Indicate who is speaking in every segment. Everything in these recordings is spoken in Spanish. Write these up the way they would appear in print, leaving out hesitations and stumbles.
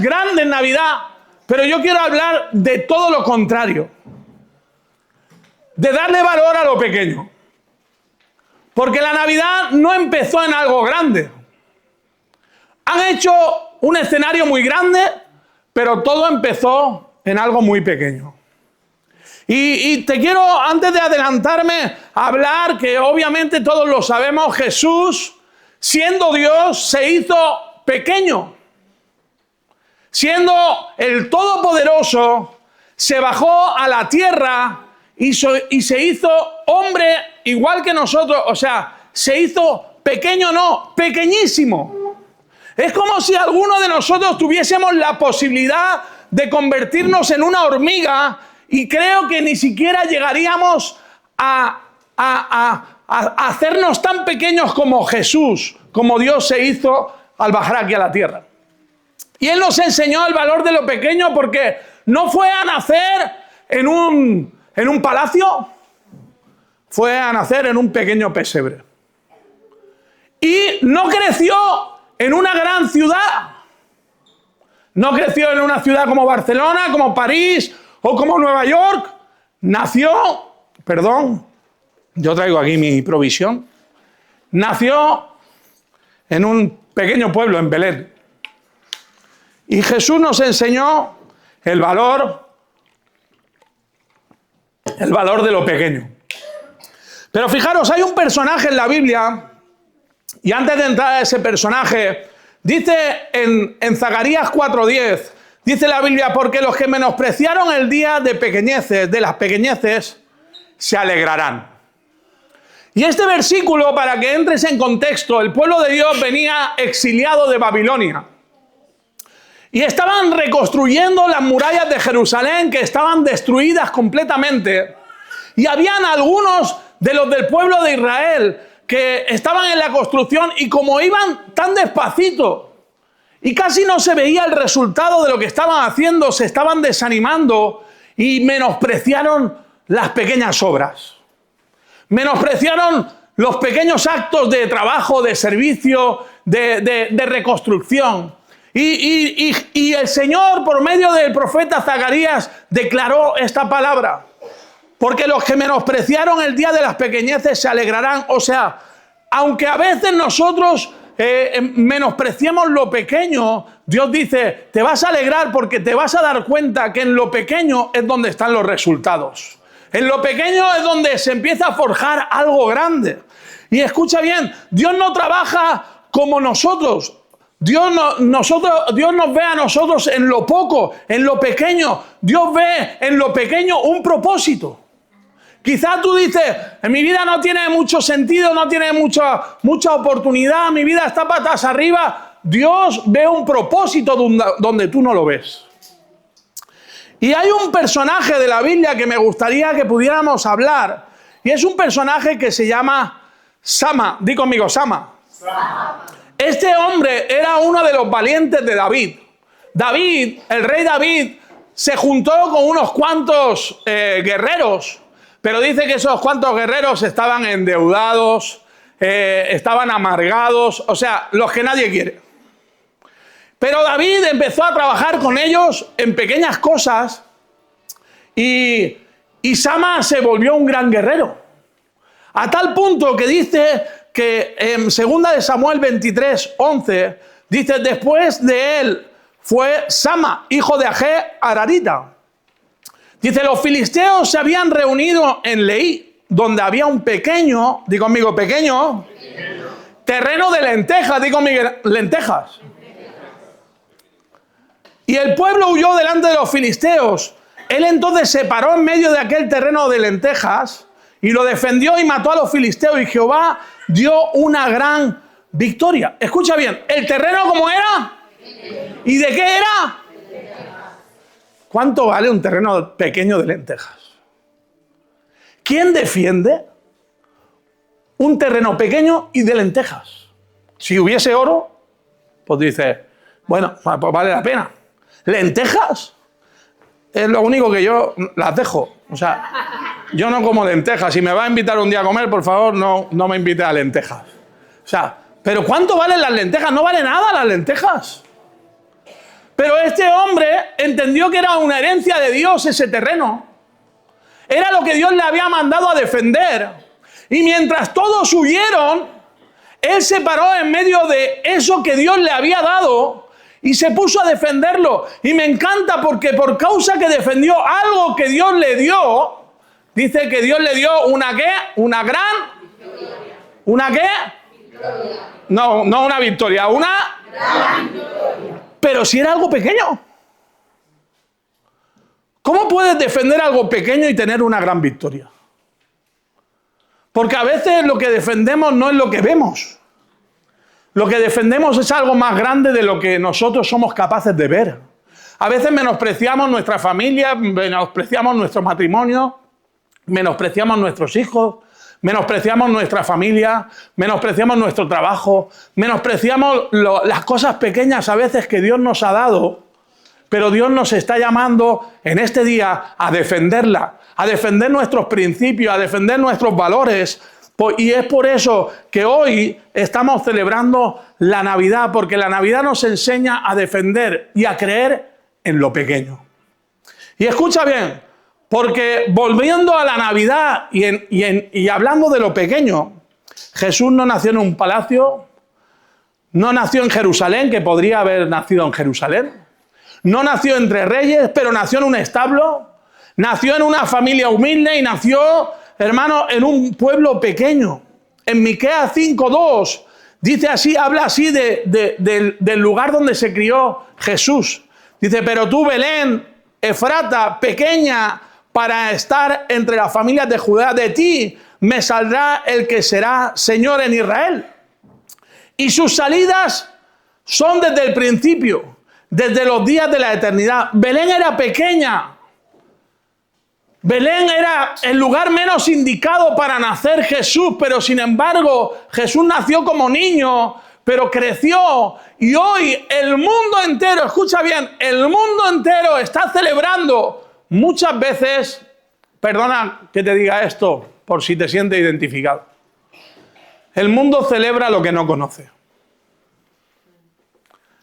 Speaker 1: grande en Navidad, pero yo quiero hablar de todo lo contrario. De darle valor a lo pequeño. Porque la Navidad no empezó en algo grande. Han hecho un escenario muy grande, pero todo empezó en algo muy pequeño. Y te quiero, antes de adelantarme, hablar que obviamente todos lo sabemos, Jesús, siendo Dios, se hizo pequeño. Siendo el Todopoderoso, se bajó a la tierra y se hizo hombre igual que nosotros. O sea, se hizo pequeño, no, pequeñísimo. Es como si alguno de nosotros tuviésemos la posibilidad de convertirnos en una hormiga y creo que ni siquiera llegaríamos a hacernos tan pequeños como Jesús, como Dios se hizo al bajar aquí a la tierra. Y Él nos enseñó el valor de lo pequeño porque no fue a nacer en un palacio, fue a nacer en un pequeño pesebre. Y no creció en una gran ciudad. No creció en una ciudad como Barcelona, como París o como Nueva York. Nació, yo traigo aquí mi provisión. Nació en un pequeño pueblo, en Belén. Y Jesús nos enseñó el valor de lo pequeño. Pero fijaros, hay un personaje en la Biblia, y antes de entrar a ese personaje, dice en Zacarías 4:10, dice la Biblia, porque los que menospreciaron el día de las pequeñeces, se alegrarán. Y este versículo, para que entres en contexto, el pueblo de Dios venía exiliado de Babilonia. Y estaban reconstruyendo las murallas de Jerusalén que estaban destruidas completamente. Y habían algunos de los del pueblo de Israel que estaban en la construcción y como iban tan despacito y casi no se veía el resultado de lo que estaban haciendo, se estaban desanimando y menospreciaron las pequeñas obras. Menospreciaron los pequeños actos de trabajo, de servicio, de reconstrucción. Y el Señor, por medio del profeta Zacarías, declaró esta palabra. Porque los que menospreciaron el día de las pequeñeces se alegrarán. O sea, aunque a veces nosotros menospreciemos lo pequeño, Dios dice, te vas a alegrar porque te vas a dar cuenta que en lo pequeño es donde están los resultados. En lo pequeño es donde se empieza a forjar algo grande. Y escucha bien, Dios no trabaja como nosotros. Dios nos ve a nosotros en lo poco, en lo pequeño. Dios ve en lo pequeño un propósito. Quizás tú dices, en mi vida no tiene mucho sentido, no tiene mucha oportunidad, mi vida está patas arriba. Dios ve un propósito donde tú no lo ves. Y hay un personaje de la Biblia que me gustaría que pudiéramos hablar. Y es un personaje que se llama Sama. Di conmigo, Sama. Este hombre era uno de los valientes de David. David, el rey David, se juntó con unos cuantos guerreros, pero dice que esos cuantos guerreros estaban endeudados, estaban amargados, o sea, los que nadie quiere. Pero David empezó a trabajar con ellos en pequeñas cosas y Sama se volvió un gran guerrero. A tal punto que dice que en 2 de Samuel 23:11 dice, después de él fue Sama, hijo de Agé Ararita. Dice, los filisteos se habían reunido en Leí, donde había un pequeño, di conmigo pequeño, terreno de lentejas, di conmigo lentejas. Y el pueblo huyó delante de los filisteos. Él entonces se paró en medio de aquel terreno de lentejas y lo defendió y mató a los filisteos y Jehová dio una gran victoria. Escucha bien, ¿el terreno cómo era? ¿Y de qué era? ¿Cuánto vale un terreno pequeño de lentejas? ¿Quién defiende un terreno pequeño y de lentejas? Si hubiese oro, pues dice, bueno, pues vale la pena. ¿Lentejas? Es lo único que yo las dejo. O sea, yo no como lentejas. Si me va a invitar un día a comer, por favor, no me invite a lentejas. O sea, ¿pero cuánto valen las lentejas? No vale nada las lentejas. Pero este hombre entendió que era una herencia de Dios ese terreno. Era lo que Dios le había mandado a defender. Y mientras todos huyeron, él se paró en medio de eso que Dios le había dado y se puso a defenderlo. Y me encanta porque por causa que defendió algo que Dios le dio, dice que Dios le dio una ¿qué? Una gran... ¿Una qué? Victoria. No una victoria, una gran victoria. Pero si era algo pequeño. ¿Cómo puedes defender algo pequeño y tener una gran victoria? Porque a veces lo que defendemos no es lo que vemos. Lo que defendemos es algo más grande de lo que nosotros somos capaces de ver. A veces menospreciamos nuestra familia, menospreciamos nuestro matrimonio, menospreciamos nuestros hijos, menospreciamos nuestra familia, menospreciamos nuestro trabajo, menospreciamos las cosas pequeñas a veces que Dios nos ha dado, pero Dios nos está llamando en este día a defenderla, a defender nuestros principios, a defender nuestros valores. Y es por eso que hoy estamos celebrando la Navidad, porque la Navidad nos enseña a defender y a creer en lo pequeño. Y escucha bien, porque volviendo a la Navidad y hablando de lo pequeño, Jesús no nació en un palacio, no nació en Jerusalén, que podría haber nacido en Jerusalén, no nació entre reyes, pero nació en un establo, nació en una familia humilde y nació, hermano, en un pueblo pequeño. En Miqueas 5:2 dice así, habla así del lugar donde se crió Jesús. Dice, pero tú, Belén, Efrata, pequeña para estar entre las familias de Judá, de ti me saldrá el que será Señor en Israel. Y sus salidas son desde el principio, desde los días de la eternidad. Belén era pequeña. Belén era el lugar menos indicado para nacer Jesús, pero sin embargo Jesús nació como niño, pero creció. Y hoy el mundo entero, escucha bien, el mundo entero está celebrando. Muchas veces, perdona que te diga esto, por si te sientes identificado. El mundo celebra lo que no conoce.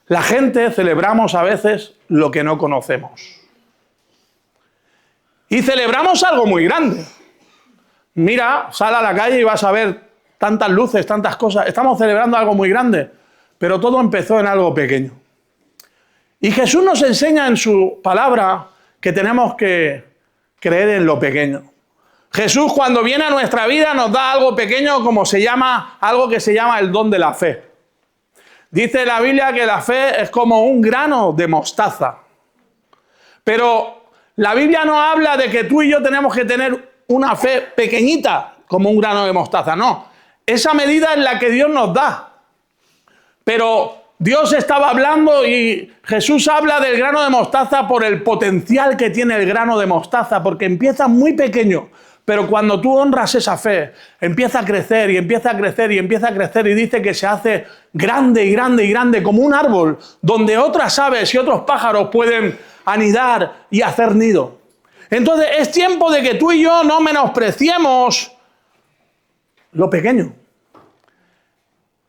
Speaker 1: La gente celebramos a veces lo que no conocemos. Y celebramos algo muy grande. Mira, sal a la calle y vas a ver tantas luces, tantas cosas. Estamos celebrando algo muy grande, pero todo empezó en algo pequeño. Y Jesús nos enseña en su palabra que tenemos que creer en lo pequeño. Jesús, cuando viene a nuestra vida, nos da algo pequeño algo que se llama el don de la fe. Dice la Biblia que la fe es como un grano de mostaza. Pero la Biblia no habla de que tú y yo tenemos que tener una fe pequeñita, como un grano de mostaza. No, esa medida es la que Dios nos da. Pero Dios estaba hablando y Jesús habla del grano de mostaza por el potencial que tiene el grano de mostaza, porque empieza muy pequeño, pero cuando tú honras esa fe, empieza a crecer y empieza a crecer y empieza a crecer y dice que se hace grande y grande y grande, como un árbol donde otras aves y otros pájaros pueden anidar y hacer nido. Entonces es tiempo de que tú y yo no menospreciemos lo pequeño.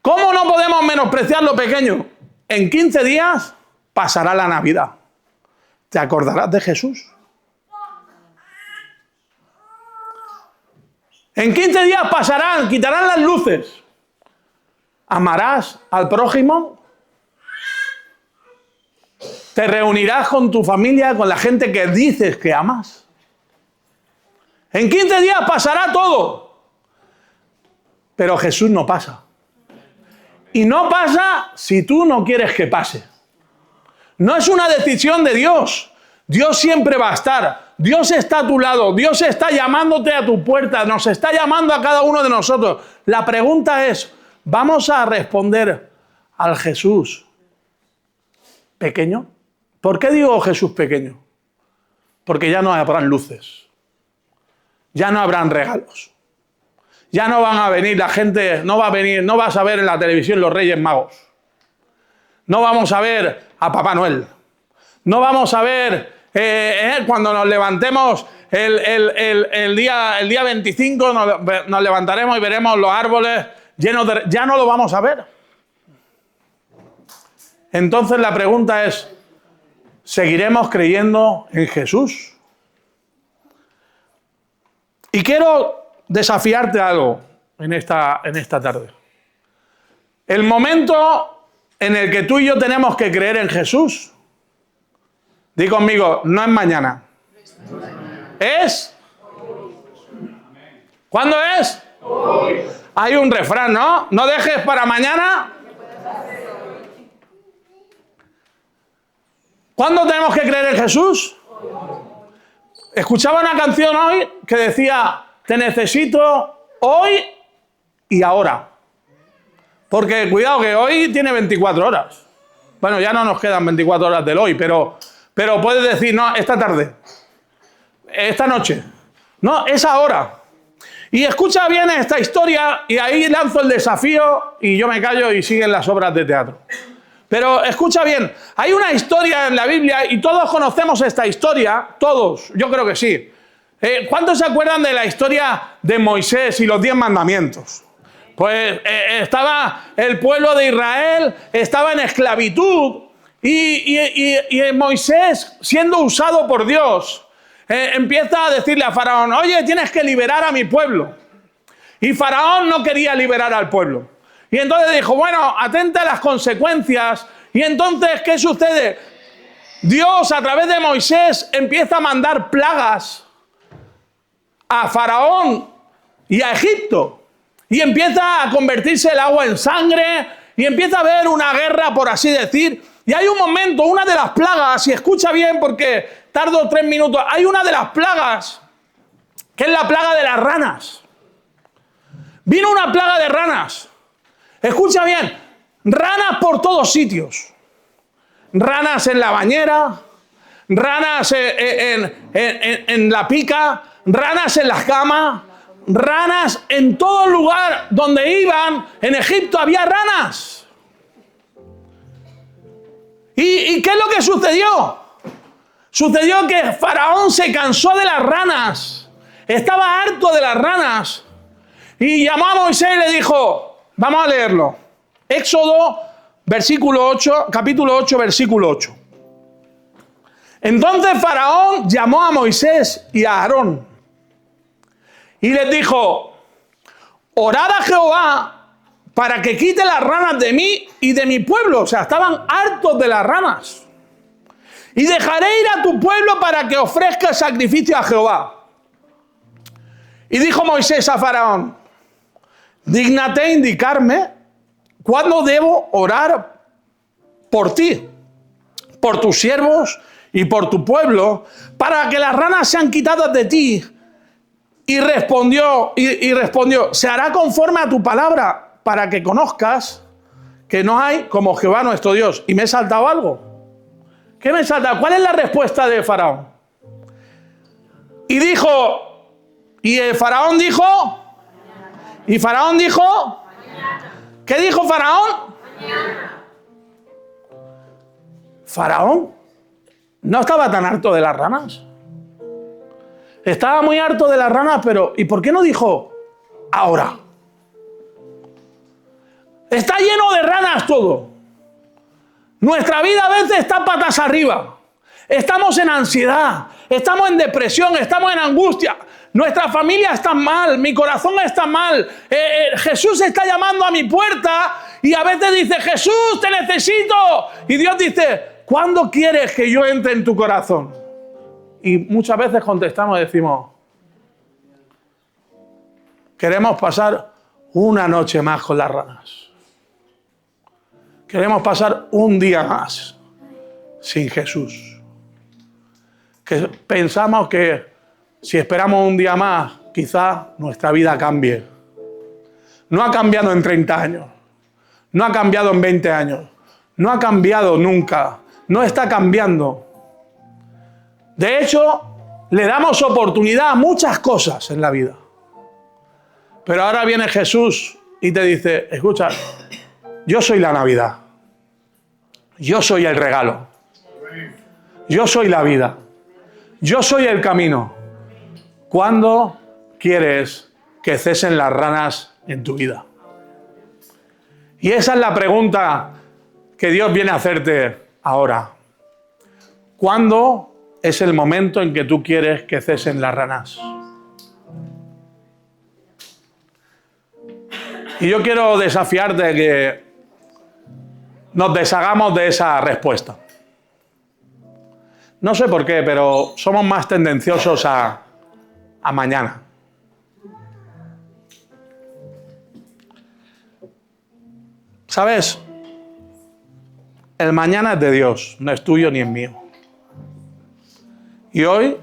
Speaker 1: ¿Cómo no podemos menospreciar lo pequeño? En 15 días pasará la Navidad. ¿Te acordarás de Jesús? En 15 días pasarán, quitarán las luces. ¿Amarás al prójimo? ¿Te reunirás con tu familia, con la gente que dices que amas? En 15 días pasará todo. Pero Jesús no pasa. Y no pasa si tú no quieres que pase. No es una decisión de Dios. Dios siempre va a estar. Dios está a tu lado. Dios está llamándote a tu puerta. Nos está llamando a cada uno de nosotros. La pregunta es, ¿vamos a responder al Jesús pequeño? ¿Por qué digo Jesús pequeño? Porque ya no habrán luces. Ya no habrán regalos. Ya no van a venir, la gente no va a venir, no vas a ver en la televisión los Reyes Magos. No vamos a ver a Papá Noel. No vamos a ver cuando nos levantemos el día 25, nos levantaremos y veremos los árboles llenos de... Ya no lo vamos a ver. Entonces la pregunta es, ¿Seguiremos creyendo en Jesús? Y quiero desafiarte algo en esta tarde. El momento en el que tú y yo tenemos que creer en Jesús, di conmigo, no es mañana. ¿Es? ¿Cuándo es? Hay un refrán, ¿no? No dejes para mañana. ¿Cuándo tenemos que creer en Jesús? Escuchaba una canción hoy que decía, te necesito hoy y ahora. Porque cuidado que hoy tiene 24 horas. Bueno, ya no nos quedan 24 horas del hoy, pero puedes decir, no, esta tarde, esta noche. No, es ahora. Y escucha bien esta historia y ahí lanzo el desafío y yo me callo y siguen las obras de teatro. Pero escucha bien, hay una historia en la Biblia y todos conocemos esta historia, todos, yo creo que sí. ¿Cuántos se acuerdan de la historia de Moisés y los 10 mandamientos? Pues estaba el pueblo de Israel, estaba en esclavitud y Moisés, siendo usado por Dios, empieza a decirle a Faraón, oye, tienes que liberar a mi pueblo. Y Faraón no quería liberar al pueblo. Y entonces dijo, bueno, atenta a las consecuencias. Y entonces, ¿qué sucede? Dios, a través de Moisés, empieza a mandar plagas a Faraón y a Egipto. Y empieza a convertirse el agua en sangre. Y empieza a haber una guerra, por así decir. Y hay un momento, una de las plagas, y escucha bien porque tardo 3 minutos. Hay una de las plagas, que es la plaga de las ranas. Vino una plaga de ranas. Escucha bien, ranas por todos sitios. Ranas en la bañera, ranas en la pica, ranas en las camas, ranas en todo lugar donde iban. En Egipto había ranas. ¿Y qué es lo que sucedió? Sucedió que Faraón se cansó de las ranas. Estaba harto de las ranas. Y llamó a Moisés y le dijo... Vamos a leerlo. Éxodo, capítulo 8, versículo 8. Entonces Faraón llamó a Moisés y a Aarón y les dijo, orad a Jehová para que quite las ranas de mí y de mi pueblo. O sea, estaban hartos de las ranas. Y dejaré ir a tu pueblo para que ofrezca sacrificio a Jehová. Y dijo Moisés a Faraón, dígnate indicarme cuándo debo orar por ti, por tus siervos y por tu pueblo, para que las ranas sean quitadas de ti. Y respondió, se hará conforme a tu palabra, para que conozcas que no hay como Jehová nuestro Dios. ¿Y me he saltado algo? ¿Qué me he saltado? ¿Cuál es la respuesta de Faraón? Faraón dijo... ¿Y Faraón dijo? Mañana. ¿Qué dijo Faraón? Mañana. Faraón no estaba tan harto de las ranas. Estaba muy harto de las ranas, pero ¿y por qué no dijo ahora? Está lleno de ranas todo. Nuestra vida a veces está patas arriba. Estamos en ansiedad, estamos en depresión, estamos en angustia. Nuestra familia está mal, mi corazón está mal. Jesús está llamando a mi puerta y a veces dice, Jesús, te necesito. Y Dios dice, ¿cuándo quieres que yo entre en tu corazón? Y muchas veces contestamos y decimos, queremos pasar una noche más con las ranas. Queremos pasar un día más sin Jesús. Que pensamos que si esperamos un día más, quizás nuestra vida cambie. No ha cambiado en 30 años. No ha cambiado en 20 años. No ha cambiado nunca. No está cambiando. De hecho, le damos oportunidad a muchas cosas en la vida. Pero ahora viene Jesús y te dice, escucha, yo soy la Navidad. Yo soy el regalo. Yo soy la vida. Yo soy el camino. ¿Cuándo quieres que cesen las ranas en tu vida? Y esa es la pregunta que Dios viene a hacerte ahora. ¿Cuándo es el momento en que tú quieres que cesen las ranas? Y yo quiero desafiarte a que nos deshagamos de esa respuesta. No sé por qué, pero somos más tendenciosos a mañana. ¿Sabes? El mañana es de Dios, no es tuyo ni es mío. Y hoy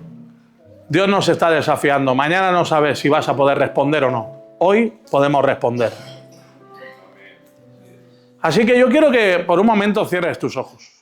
Speaker 1: Dios nos está desafiando. Mañana no sabes si vas a poder responder o no. Hoy podemos responder. Así que yo quiero que por un momento cierres tus ojos.